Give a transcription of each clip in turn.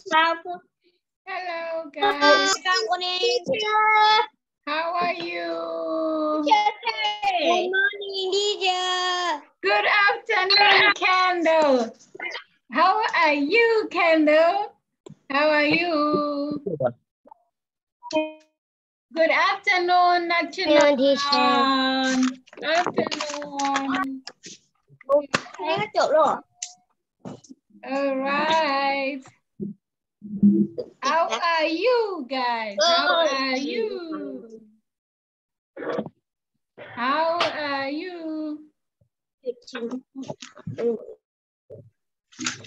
Hello, guys. How are you? Good morning, teacher. Good afternoon, Candle. How are you, Candle? How are you? Good afternoon, National. Afternoon. All right. How are you guys? How are you? How are you?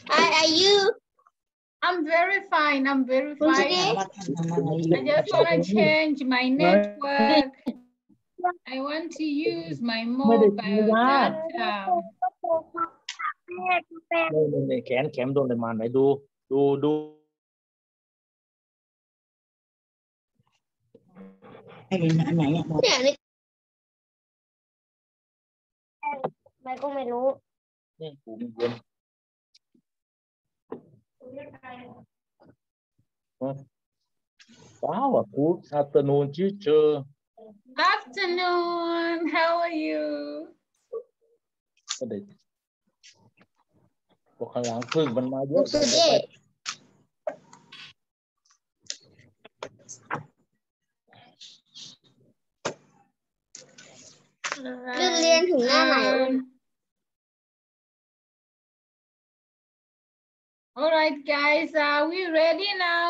How are you? I'm very fine. I'm very fine. I just want to change my network. I want to use my mobile data. นี่แขนแขมโดนอะไรมาไหนดูให้ดูอันไหนอ่ะเนี่ยนี่ไม่ก็ไม่รู้ นี่หูมันเย็นว้าวอ่ะ Good afternoon teacher Afternoon. How are you? ก็เด็กพวกข้างหลังพึ่งมันมาเยอะ เรียนถึงหน้าไหน All right, guys, are we ready now?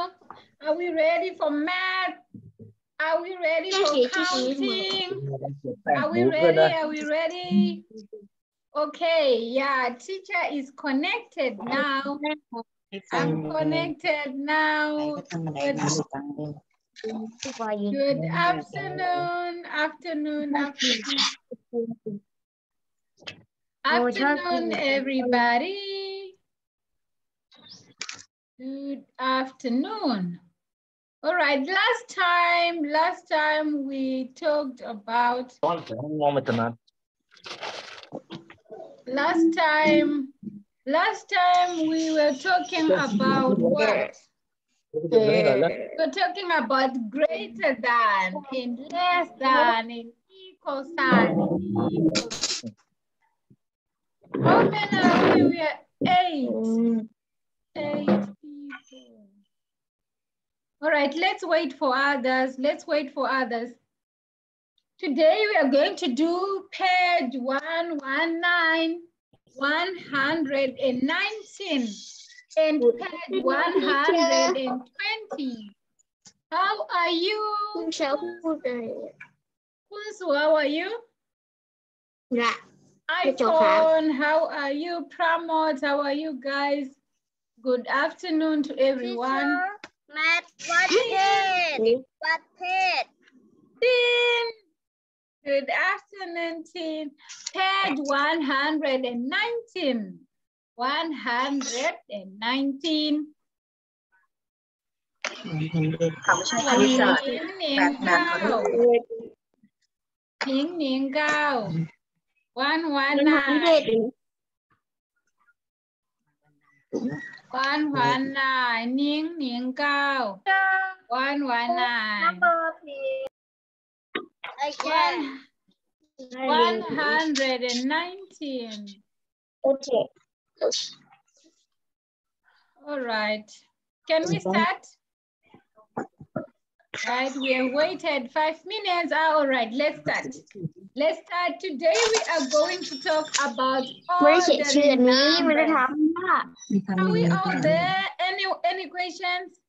Are we ready for math? Are we ready for counting? Are we ready? Are we ready? Okay, yeah, teacher is connected now. I'm connected now. Good afternoon, afternoon, everybody. Good afternoon. All right, last time we talked about last time we were talking about what? We're talking about greater than, in less than, in equal sign. How many are we? We are 8. 8 people. All right, let's wait for others. Let's wait for others. Today we are going to do page 119, 119, and page 120. How are you? How are you? Icon, how are you? Pramod, how are you guys? Good afternoon to everyone. Math, what page? Tin. Good afternoon, Tin. Page 119. 119. 119. 119, Ning Gao. 119. 119. Okay. All right. Can we start? Right, we have waited 5 minutes. All right, let's start. Let's start. Today we are going to talk about ordering numbers. Are we all there? Any questions?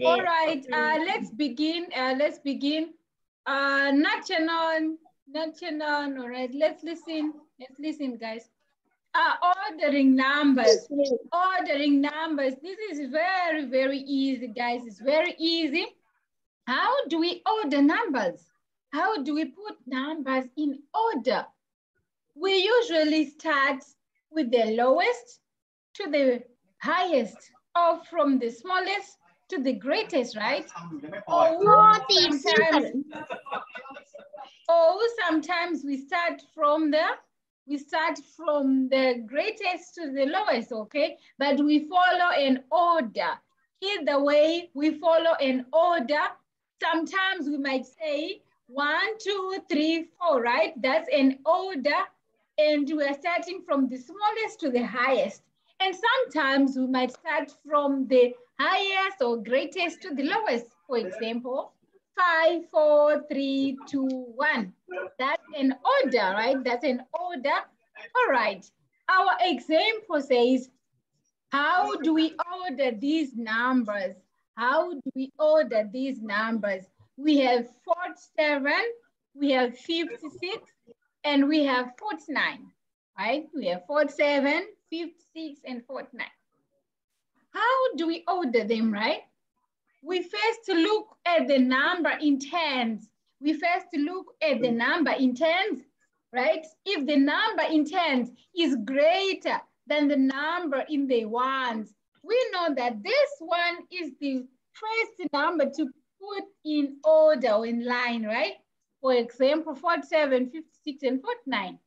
All right, let's begin. National, all right, let's listen. Let's listen, guys. Ordering numbers. Ordering numbers. This is very, very easy, guys. It's very easy. How do we order numbers? How do we put numbers in order? We usually start with the lowest to the highest, or from the smallest to the greatest, right? Or sometimes we start from the greatest to the lowest, okay? But we follow an order. Either way, we follow an order. Sometimes we might say 1, 2, 3, 4, right? That's an order. And we're starting from the smallest to the highest. And sometimes we might start from the highest or greatest to the lowest. For example, 5, 4, 3, 2, 1. That's an order, right? That's an order. All right. Our example says, how do we order these numbers? How do we order these numbers? We have 47, we have 56, and we have 49, right? We have 47, 56, and 49. How do we order them, right? We first look at the number in tens. We first look at the number in tens, right? If the number in tens is greater than the number in the ones, we know that this one is the first number to put in order or in line, right? For example, 47, 56, and 49.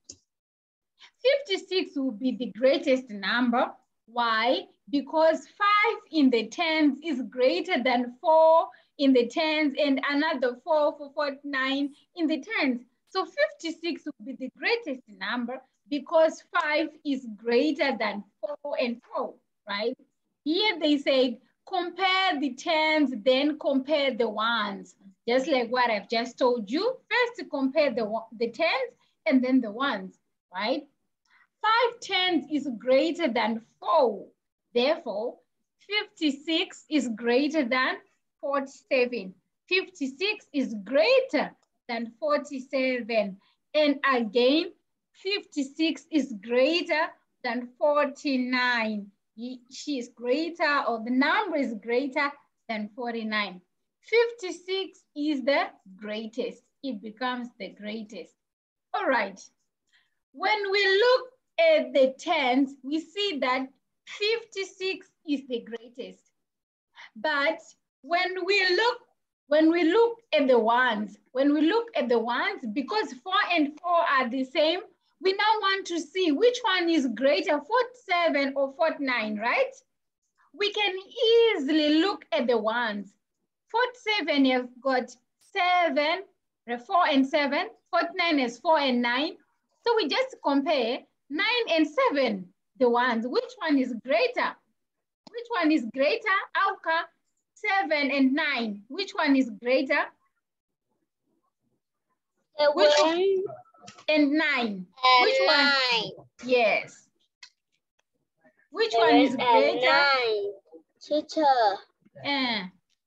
56 will be the greatest number. Why? Because 5 in the tens is greater than 4 in the tens and another 4 for 49 in the tens. So 56 will be the greatest number because 5 is greater than 4 and 4, right? Here they said, compare the tens, then compare the ones. Just like what I've just told you, first compare the tens and then the ones, right? 5 tens is greater than 4. Therefore, 56 is greater than 47. 56 is greater than 47. And again, 56 is greater than 49. She is greater, or the number is greater than 49. 56 is the greatest. It becomes the greatest. All right. When we look at the tens, we see that 56 is the greatest. But when we look at the ones, because 4 and 4 are the same, we now want to see which one is greater, 47 or 49, right? We can easily look at the ones. 47 has got 7, 4 and 7. 49 is 4 and 9. So we just compare 9 and 7, the ones. Which one is greater? Which one is greater? Auka, 7 and 9. Which one is greater? Which one? And 9. Which one? 9. Yes. Which one is greater? 9. Teacher.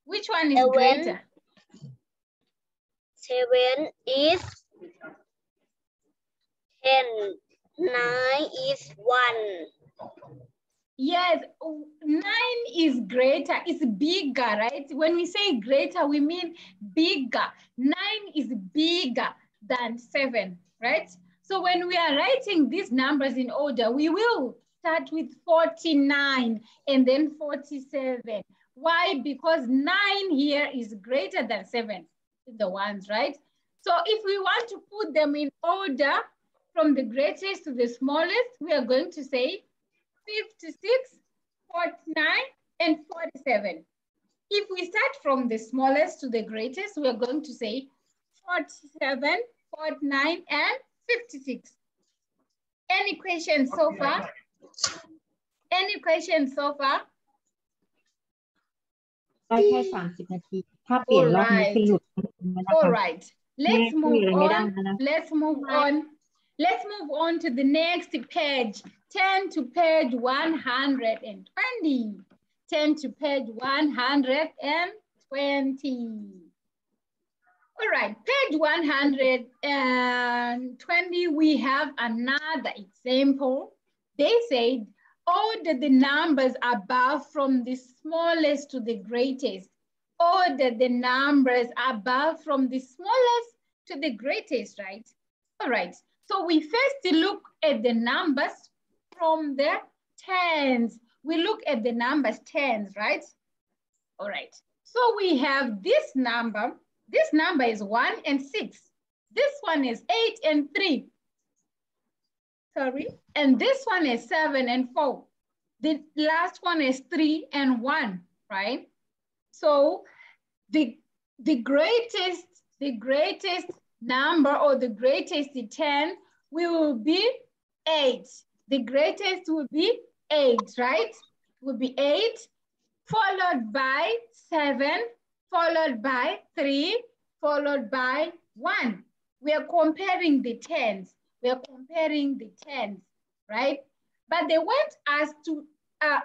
Which one is greater? 7 is 10. 9 is 1. Yes, 9 is greater, it's bigger, right? When we say greater, we mean bigger. 9 is bigger than 7, right? So when we are writing these numbers in order, we will start with 49 and then 47. Why? Because 9 here is greater than 7, the ones, right? So if we want to put them in order from the greatest to the smallest, we are going to say 56, 49, and 47. If we start from the smallest to the greatest, we are going to say 47, 49, and 56. Any questions so far? Any questions so far? ได้แค่30 นาที ถ้าเปลี่ยนรอบนี้คือหลุดนะคะ All right. Let's move on. Let's move on. Let's move on to the next page. Turn to page 120. Turn to page 120. All right, page 120, we have another example. They said, order the numbers above from the smallest to the greatest. Order the numbers above from the smallest to the greatest, right? All right, so we first look at the numbers from the tens. We look at the numbers tens, right? All right. So we have this number. This number is 1 and 6. This one is 8 and 3. Sorry. And this one is 7 and 4. The last one is 3 and 1, right? So the greatest number or the greatest 10 will be 8. The greatest will be 8, right? Will be 8, followed by 7, followed by 3, followed by 1. We are comparing the 10s. We are comparing the 10s, right? But they want us to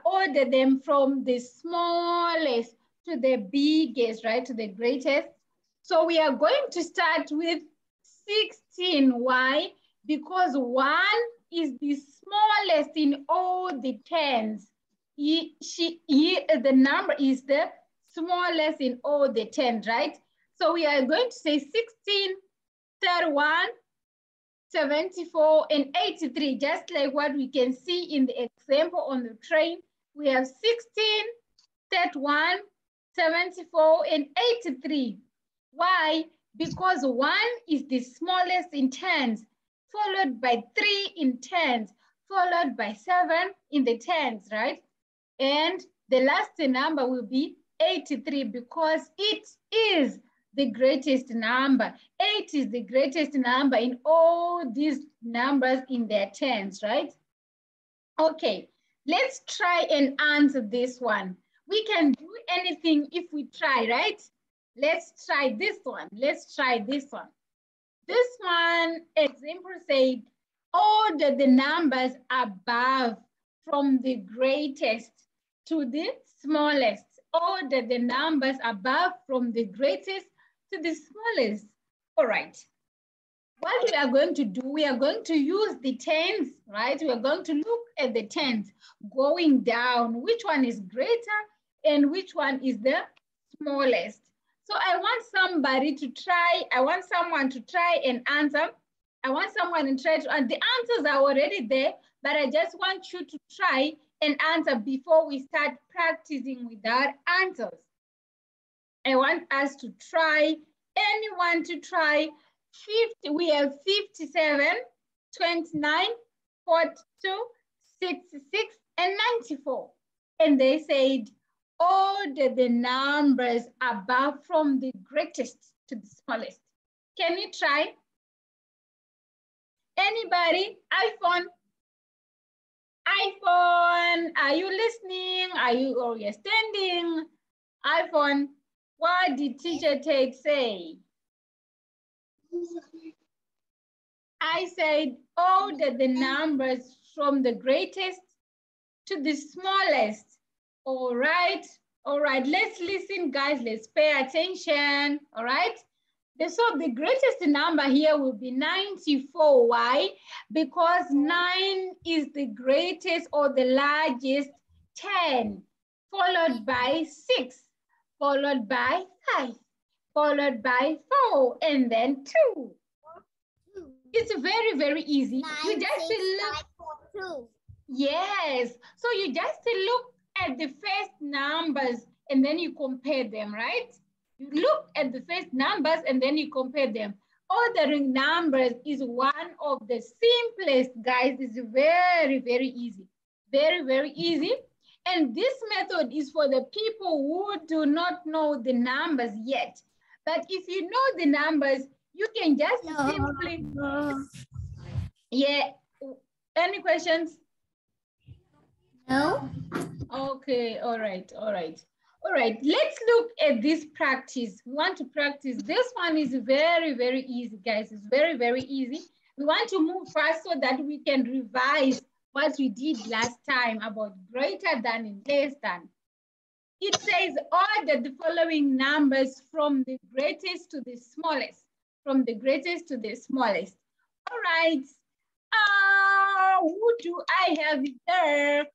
order them from the smallest to the biggest, right? To the greatest. So we are going to start with 16. Why? Because 1 is the smallest in all the 10s. The number is the smallest in all the 10s, right? So we are going to say 16, 31, 74, and 83, just like what we can see in the example on the train. We have 16, 31, 74, and 83. Why? Because 1 is the smallest in 10s, followed by 3 in 10s, followed by 7 in the 10s, right? And the last number will be 83 because it is the greatest number. 8 is the greatest number in all these numbers in their 10s, right? Okay, let's try and answer this one. We can do anything if we try, right? Let's try this one. Let's try this one. This one, example said, order the numbers above from the greatest to the smallest. Order the numbers above from the greatest to the smallest. All right. What we are going to do, we are going to use the 10s, right? We are going to look at the 10s going down. Which one is greater and which one is the smallest? So I want somebody to try, I want someone to try and answer. I want someone to try to, and the answers are already there, but I just want you to try and answer before we start practicing with our answers. I want us to try, anyone to try 50, we have 57, 29, 42, 66, and 94. And they said, order the numbers above from the greatest to the smallest. Can you try? Anybody? iPhone? iPhone, are you listening? Are you, or you're standing? iPhone, what did teacher Tate say? I said, order the numbers from the greatest to the smallest. All right, let's listen, guys. Let's pay attention, all right? So the greatest number here will be 94. Why? Because 9 is the greatest or the largest 10, followed by 6, followed by 5, followed by 4, and then 2. It's very, very easy. 9, you just 6, look. 5, 4, 2. Yes. So you just look at the first numbers and then you compare them, right? You look at the first numbers and then you compare them. Ordering numbers is one of the simplest, guys. It's very, very easy. Very, very easy. And this method is for the people who do not know the numbers yet. But if you know the numbers, you can just simply... Yeah. Any questions? No. Okay, all right. Let's look at this practice. We want to practice. This one is very, very easy, guys. It's very, very easy. We want to move fast so that we can revise what we did last time about greater than and less than. It says order the following numbers from the greatest to the smallest. From the greatest to the smallest. All right. Who do I have there?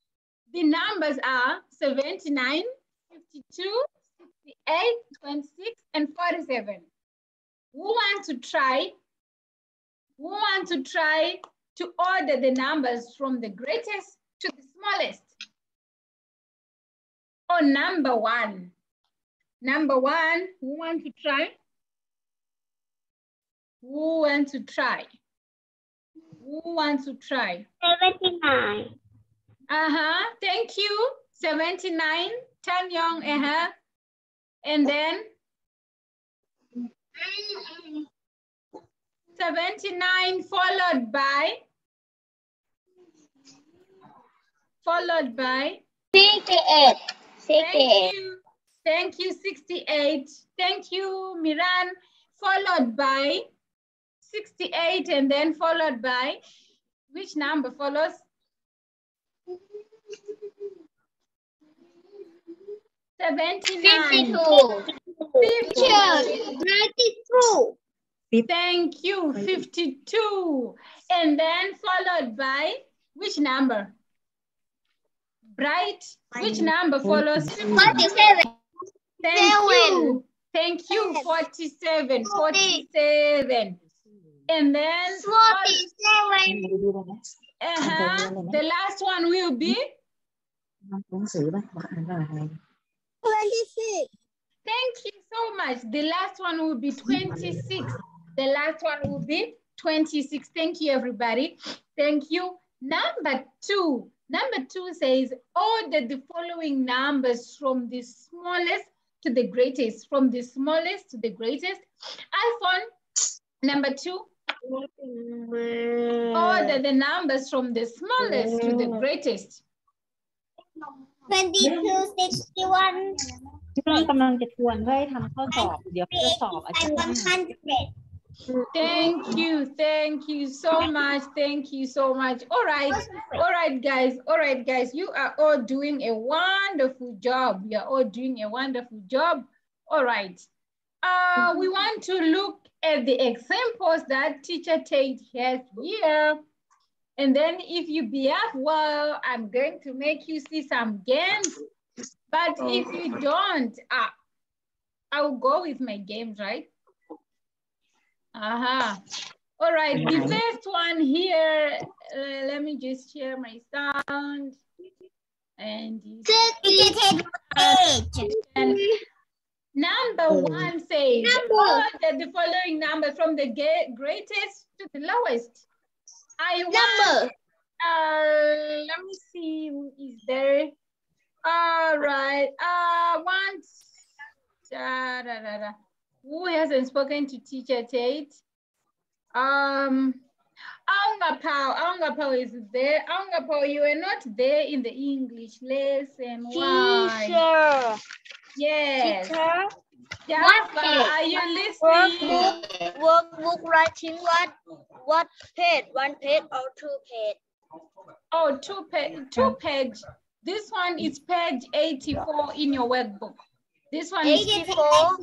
The numbers are 79, 52, 68, 26, and 47. Who wants to try? Who wants to try to order the numbers from the greatest to the smallest? Or number 1? Number one, who wants to try? Who wants to try? Who wants to try? 79. Thank you. 79. Tan Young. And then 79 followed by 68. Thank you, 68. Thank you, Miran. Followed by 68 and then followed by, which number follows? 79. 92. Thank you, 52. And then followed by, which number? Bright, which number follows? 47. Thank you, 47. 47. And then 47. the last one will be? 26. Thank you so much. The last one will be 26. The last one will be 26. Thank you, everybody. Thank you. Number two. Number two says, order the following numbers from the smallest to the greatest. From the smallest to the greatest. iPhone, number two. Order the numbers from the smallest to the greatest. 22, 61. เรากำลังจะทวนเพื่อให้ทำข้อสอบเดี๋ยวจะสอบอาจารย์ Thank you so much. Thank you so much. All right, guys. You are all doing a wonderful job. You are all doing a wonderful job. All right. We want to look at the examples that Teacher Tate has here. And then if you behave well, I'm going to make you see some games. But if you don't, I'll go with my games, right? All right, the first one here, let me just share my sound. And number one says, order the following number from the greatest to the lowest. Let me see who is there. All right, who hasn't spoken to Teacher Tate? Aungapao is there. Aungapao, you are not there in the English lesson. Why? Teacher. Yes. Teacher. Jaffa, are you listening? Workbook writing what page? 1 page or 2 page? Oh, two page. This one is page 84 in your workbook. This one is 84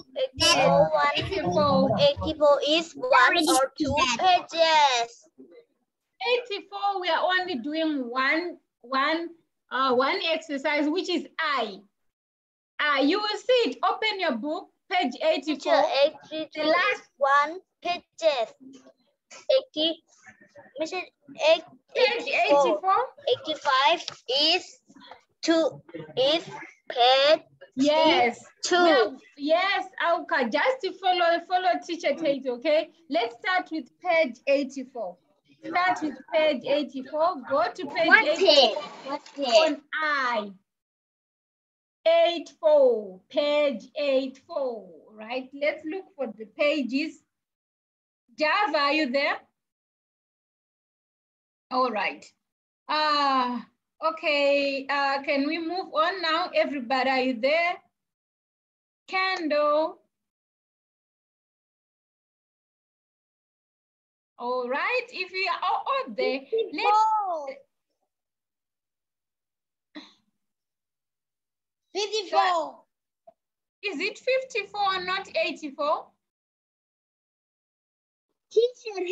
is 1 or 2 pages. 84, we are only doing one exercise, which is I. You will see it. Open your book, page 84. 82 the last 1 pages. 85 is 2 is page. Yes. 2. Well, yes, okay. Just to follow Teacher Tate, okay? Let's start with page 84. Start with page 84. Go to page 84. What page? On I. 84. Page 84. Right? Let's look for the pages. Java, are you there? All right. Okay. Can we move on now? Everybody, are you there? Candle. All right. If we are all there, let's. 54. Is it 54 or not 84? Teacher,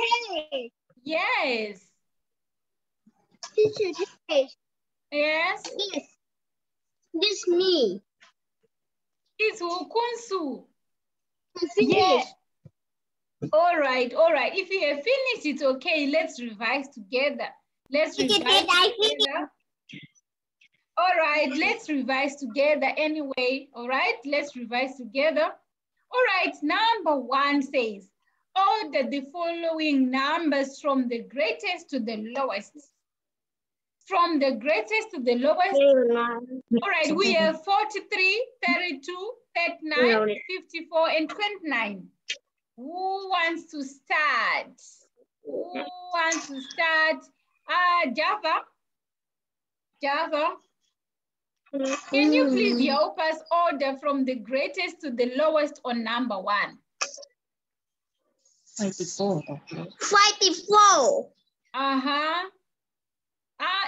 hey. Yes. Teacher, hey. Yes. Yes. This me. It's Wukunsu. Finish. Yeah. All right. If you have finished, it's okay. Let's revise together. Let's revise together. All right, let's revise together anyway. All right, let's revise together. All right, number 1 says, order the following numbers from the greatest to the lowest. From the greatest to the lowest. All right, we have 43, 32, 39, 54, and 29. Who wants to start? Who wants to start? Java. Java. Can you please help us order from the greatest to the lowest on number 1? 54. Okay. 54.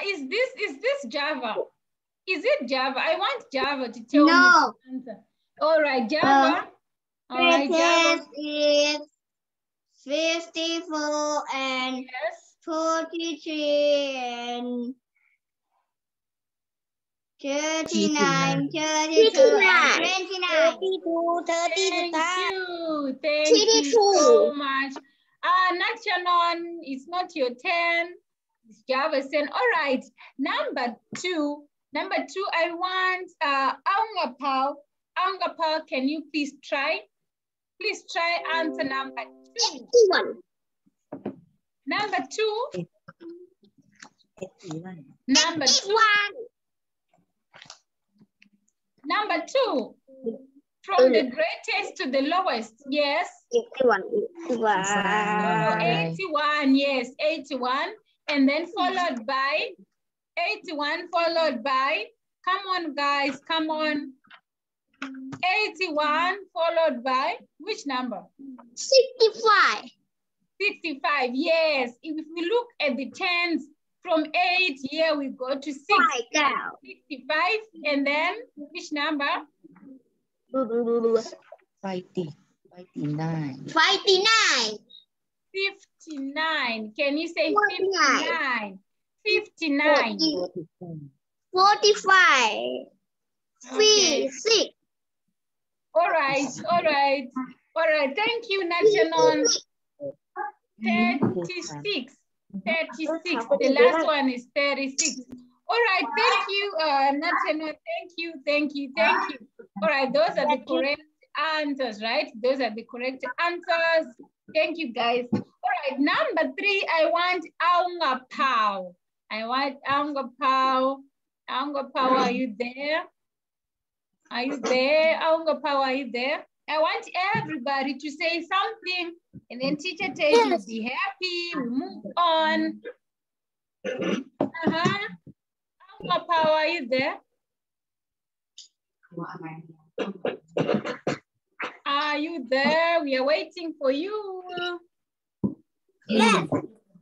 Is this Java? Is it Java? I want Java to tell me the answer. All right, Java. All right, Java. Is 54 and Yes. 43 and 39, 32, 29, 32, 30, Thank you so much. Nachanon, it's not your turn. It's Java's turn. All right, number 2. Number 2, I want Aungapao. Aungapao, can you please try? Please try answer number 2. 81. Number 2. 81. Number 2. Number 2. From the greatest to the lowest. Yes. 81. 81. Yes, 81. And then followed by 81, followed by, come on guys, come on. 81 followed by, which number? 65. 65, yes. If we look at the tens, from 8 here we go to 6. 65, and then which number? 59. 59. 59. Can you say 49. 59? 59. 45. Okay. 6. All right, all right. All right, thank you, Nachanon. 36. 36. The last one is 36. All right, thank you, Nachanon. Thank you, thank you, thank you. All right, those are the correct answers, right? Those are the correct answers. Thank you, guys. All right, number 3, I want Aungapao. I want Aungapao. Aungapao, are you there? Are you there? Aungapao, are you there? I want everybody to say something, and then Teacher Tate will be happy. We move on. Aungapao, are you there? Are you there? We are waiting for you. Yes.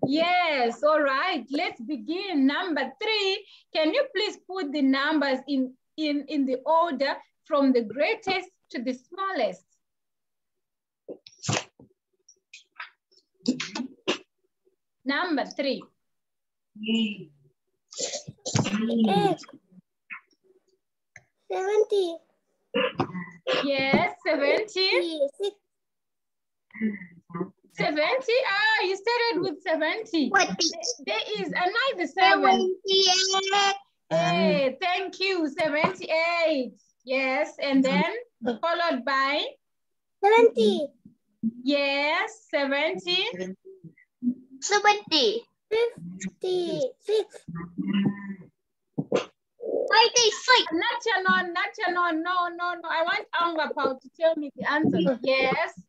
Yes, all right. Let's begin. Number 3, can you please put the numbers in the order from the greatest to the smallest? Number 3. 70. Yes, 70. 70. You started with 70. There is another 7. 78. Hey, thank you. 78. Yes, and then followed by 70. yes, 70. 70. 56. 86. Nachanon, no. I want Aungapao to tell me the answer. Yes.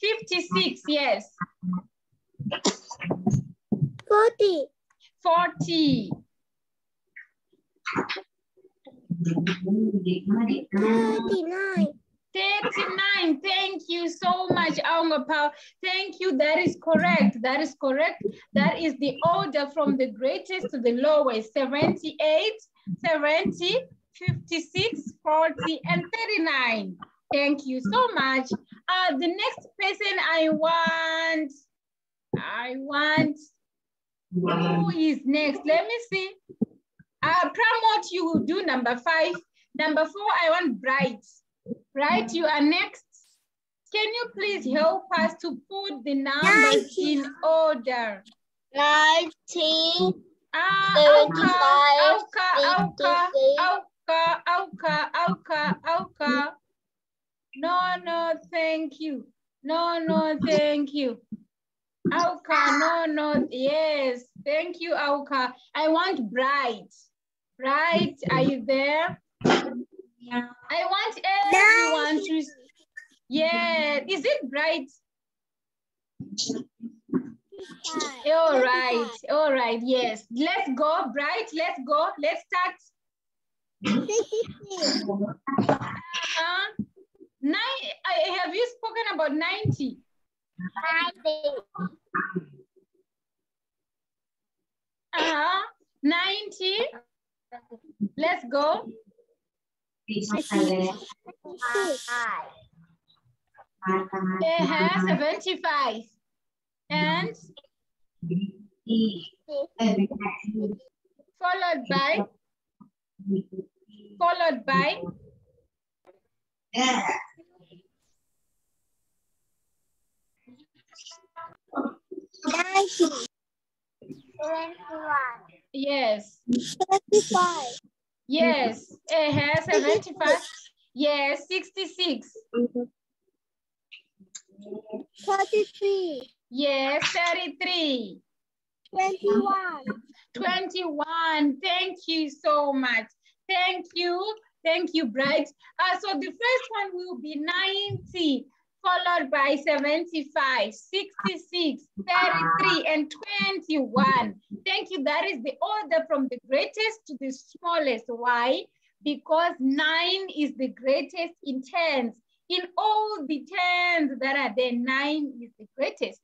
56, yes. 40. 40. 39. 39. Thank you so much, Aungapao. Thank you. That is correct. That is correct. That is the order from the greatest to the lowest. 78, 70, 56, 40, and 39. Thank you so much. The next person I want, who is next? Let me see. Promote, you will do number 5. Number 4, I want Bright. Bright, you are next. Can you please help us to put the numbers in order? 19. Auka. No, thank you. No, thank you. Auka, no, yes. Thank you, Auka. I want Bright. Bright, are you there? Yeah. I want everyone to, yeah. Is it Bright? All right, yes. Let's go, Bright, let's go. Let's start. have you spoken about 90? 90. Let's go. It has 75. And followed by 90. 21. Yes. 35. Yes. It has 75. Yes. 66. 33. Yes. 33. 21. 21. Thank you so much. Thank you, Bright. So the first one will be 90, followed by 75, 66, 33, and 21. Thank you. That is the order from the greatest to the smallest. Why? Because 9 is the greatest in tens. In all the tens that are there, 9 is the greatest.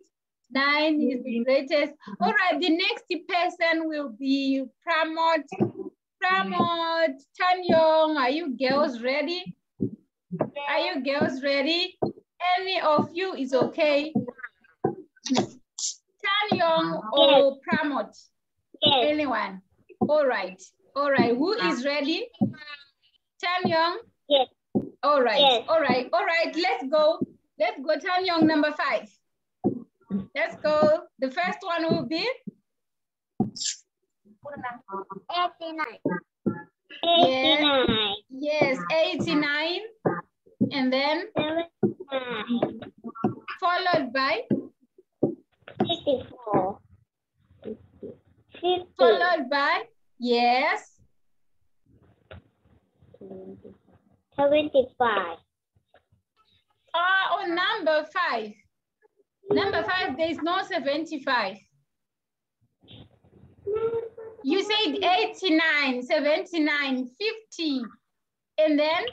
9 is the greatest. All right, the next person will be Pramod. Pramod, Tanyong, are you girls ready? Are you girls ready? Any of you is okay. Tanyong or Pramod? Yes. Anyone? All right. Who is ready? Tanyong? Yes. All right. Yes. All right. Let's go. Tanyong, number 5. Let's go. The first one will be 89. Yes, 89. And then 79. followed by 54. 50. followed by, yes, 75. On number 5. Number 5, there is no 75. You said 89, 79, 50, and then?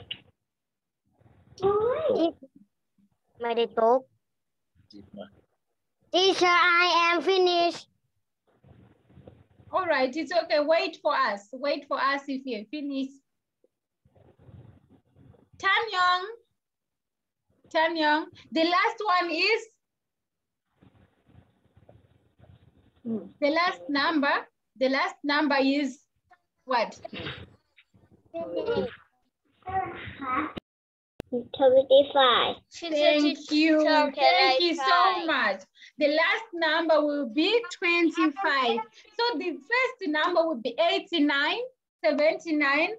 Teacher, I am finished. All right, it's okay. Wait for us if you're finished. Tanyong, the last one is? The last number is what? 25. Thank you so much. The last number will be 25. So the first number will be 89, 79,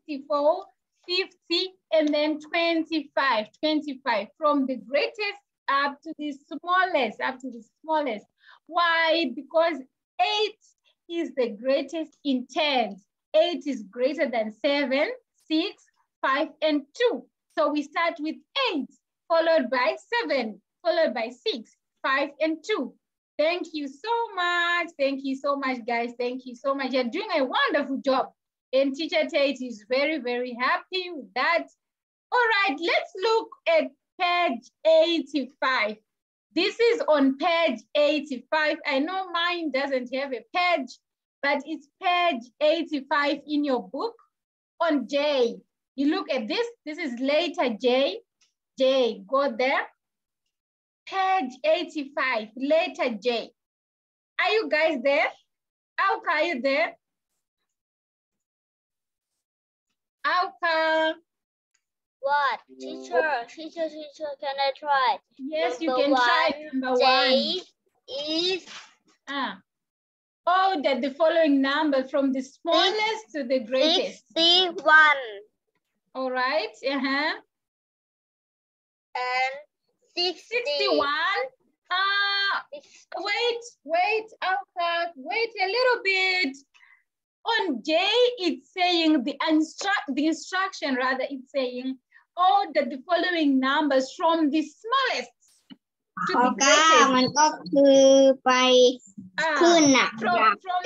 64, 50, and then 25. 25 from the greatest up to the smallest. Why? Because 8 is the greatest in tens. 8 is greater than 7, 6, 5, and 2. So we start with 8, followed by 7, followed by 6, 5, and 2. Thank you so much. Thank you so much, guys. Thank you so much. You're doing a wonderful job. And Teacher Tate is very, very happy with that. All right, let's look at page 85. This is on page 85. I know mine doesn't have a page, but it's page 85 in your book on J. You look at this. This is letter J. J, go there. Page 85, letter J. Are you guys there? Alka, are you there? Alka. What? Teacher, can I try? Yes, you can try number 1. J is Order the following number from the smallest to the greatest. 61. All right. And 60. 61. Wait, Alka, wait a little bit. On J, it's saying the instruction rather, it's saying order the following numbers from the smallest to the greatest. มันก็คือไปขึ้นน่ะ from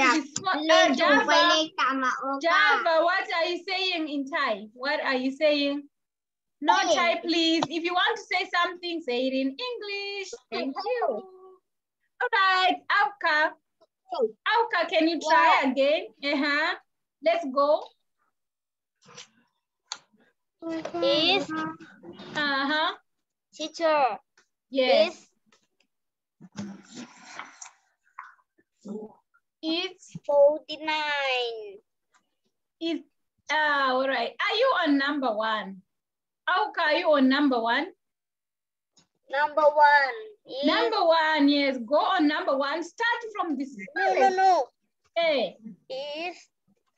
the small, เลขถูกไปเลขตามมาโอกา Java, what are you saying in Thai? What are you saying? No Thai, please. If you want to say something, say it in English. Thank you. All right, Auka. Auka, can you try again? Let's go. is teacher Yes. It's 49. It's all right. Are you on number 1? Auka, are you on number 1? Number 1 is Number 1, yes. Go on number 1. Start from the smallest. no. Hey. Is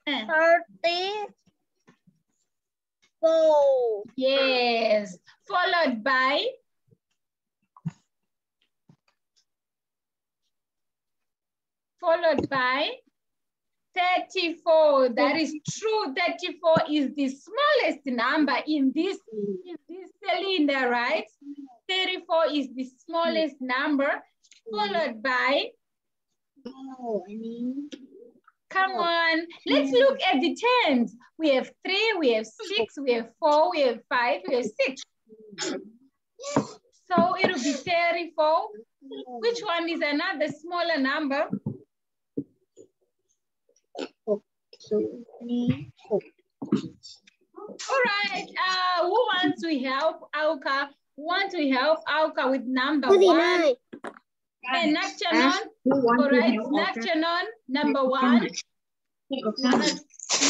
34. Yes. Followed by 34. That is true. 34 is the smallest number in this cylinder, right? 34 is the smallest number, followed by, come on, let's look at the tens. We have 3, we have 6, we have 4, we have 5, we have 6. So it will be 34. Which one is another smaller number? All right, who wants to help Auka? Who wants to help Auka with number 1? And Nakchanon, all right, Nakchanon, number 1. You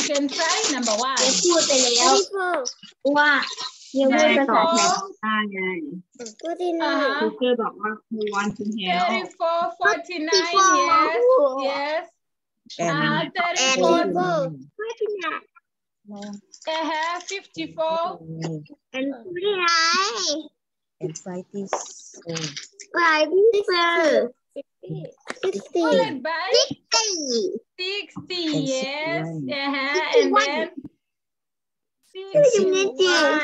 can try number 1. พูดไปแล้วว่ายังไม่ได้ตอบแบบพูดที่ไหน Teacher บอกว่า who want to help 34, 49, yes. 34, พูดที่ไหน 54. and พูดที่ไหน and fight this Followed by 60, yes.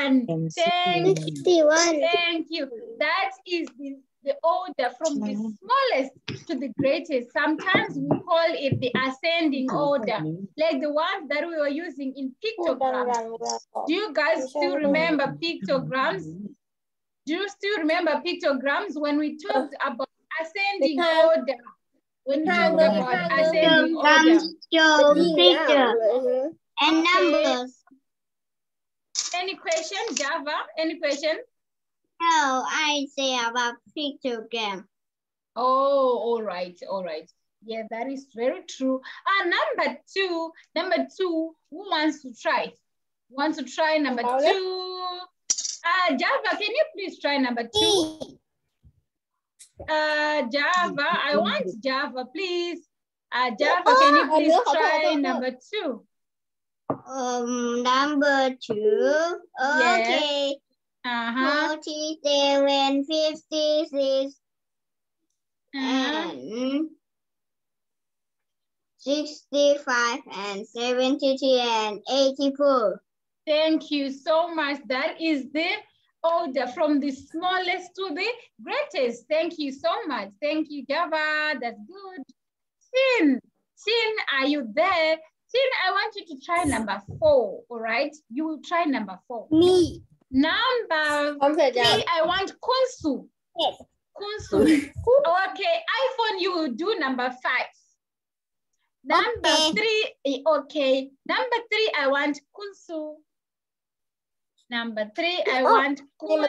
And then 61. Thank you. That is the order from the smallest to the greatest. Sometimes we call it the ascending order, like the ones that we were using in pictograms. Do you guys still remember pictograms? Do you still remember pictograms when we talked about ascending order? When we talked about ascending order. And numbers. Any question, Java? Any question? No, I say about pictogram. Oh, all right, all right. Yeah, that is very true. Number two, who wants to try? Wants to try number 2? Java, can you please try number 2? Java, I want Java, please. Java, can you please try number 2? Number 2. Okay. Yes. 47, 56, and 65, and 73, and 84. Thank you so much. That is the order from the smallest to the greatest. Thank you so much. Thank you, Java. That's good. Sin, are you there? Sin, I want you to try number 4, all right? You will try number 4. Me. Number 3, I want Kunsu. Yes. Kunsu. Okay, iPhone, you will do number 5. Number 3, okay. Number 3, I want Kunsu. Number 3, I want Kunsu.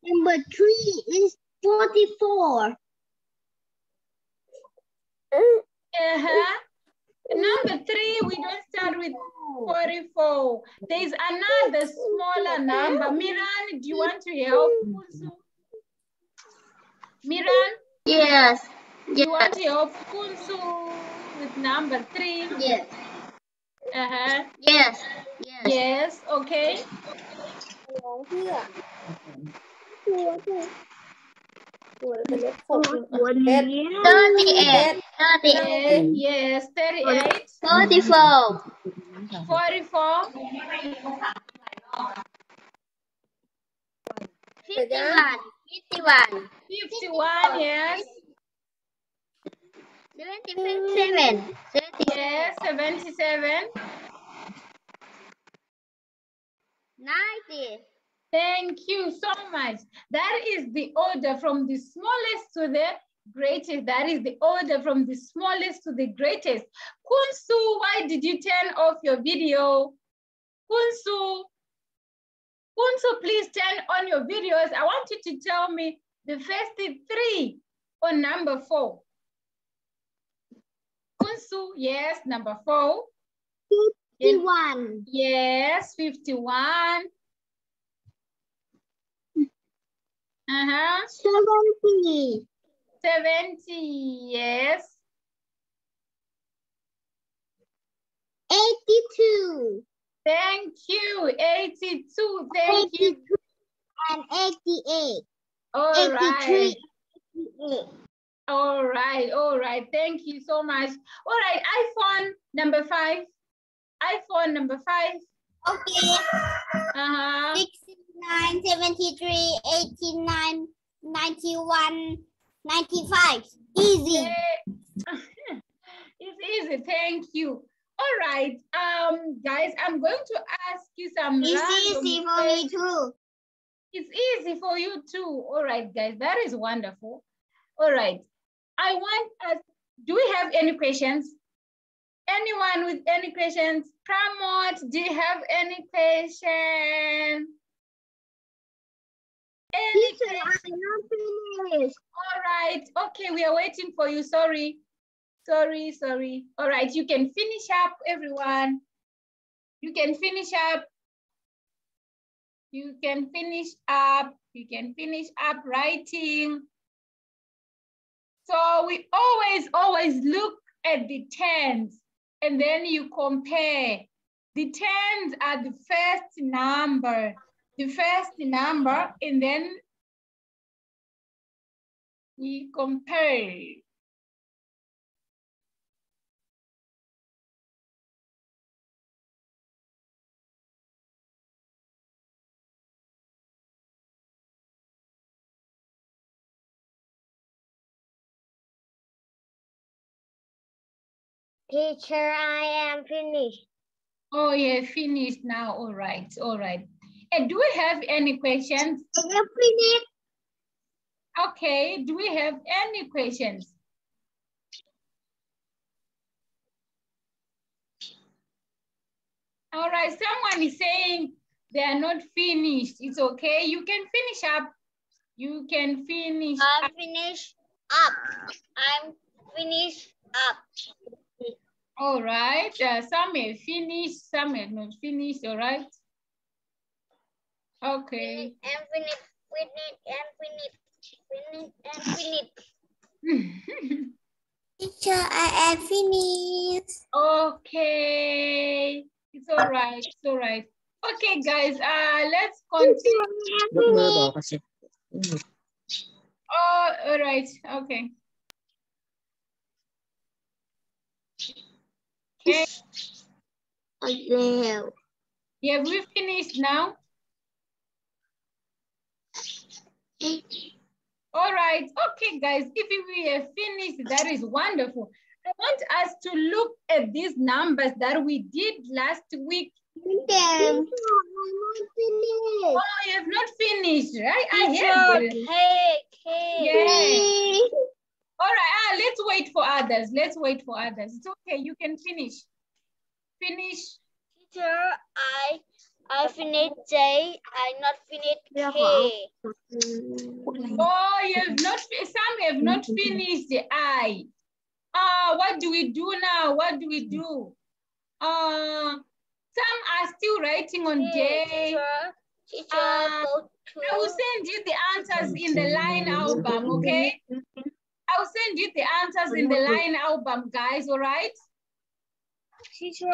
Number 3 is 44. Number 3, we don't start with 44. There's another smaller number. Miran, do you want to help? Miran? Yes. You want to help Kunsu with number 3? Yes. Yes. Yes. Yes, okay. 38. Yes, 38. 44. 44. 51. 51. 51, yes. 77. Yes, 77. 90. Thank you so much. That is the order from the smallest to the greatest. That is the order from the smallest to the greatest. Kunsu, why did you turn off your video? Kunsu, please turn on your videos. I want you to tell me the first 3 on number 4. Kunsu, yes, number 4. 51. Yes, 51. 70. 70, yes. 82. Thank you, 82, thank you. And 88. All 83. right. All right, thank you so much. All right, iPhone number 5. iPhone number 5. Okay. 69, 73, 89, 91, 95. Easy. It's easy, thank you. All right, guys, I'm going to ask you some It's random easy for me too. It's easy for you too. All right, guys, that is wonderful. All right, I want us, do we have any questions? Anyone with any questions? Pramod, do you have any questions? Teacher, I'm not finished. All right, okay, we are waiting for you, sorry. All right, you can finish up, everyone. You can finish up. You can finish up. You can finish up writing. So we always look at the tens and then you compare. The tens are the first number. And then we compare. Teacher, I am finished. Oh, yeah, finished now. All right. And do we have any questions? I am finished. Okay, do we have any questions? All right, someone is saying they are not finished. It's okay, you can finish up. You can finish I'm up. finished up. I'm finished up. All right, some have finished, some have not finished, all right? Okay. Finished. Teacher, I am finished. Okay, it's all right. Okay, guys, let's continue. Oh, all right, okay. Okay. Yeah, we finished now. All right, okay, guys, if we have finished, that is wonderful. I want us to look at these numbers that we did last week. Oh, you have not finished, right? Hey. Yeah. All right, let's wait for others. It's okay, you can finish. Teacher, I finished J. I not finished K. Oh, you have not. Some have not finished the I. What do we do now? Some are still writing on J. Teacher, I will send you the answers in the line album, okay? I I'll send you the answers in the line album, guys, all right? Teacher.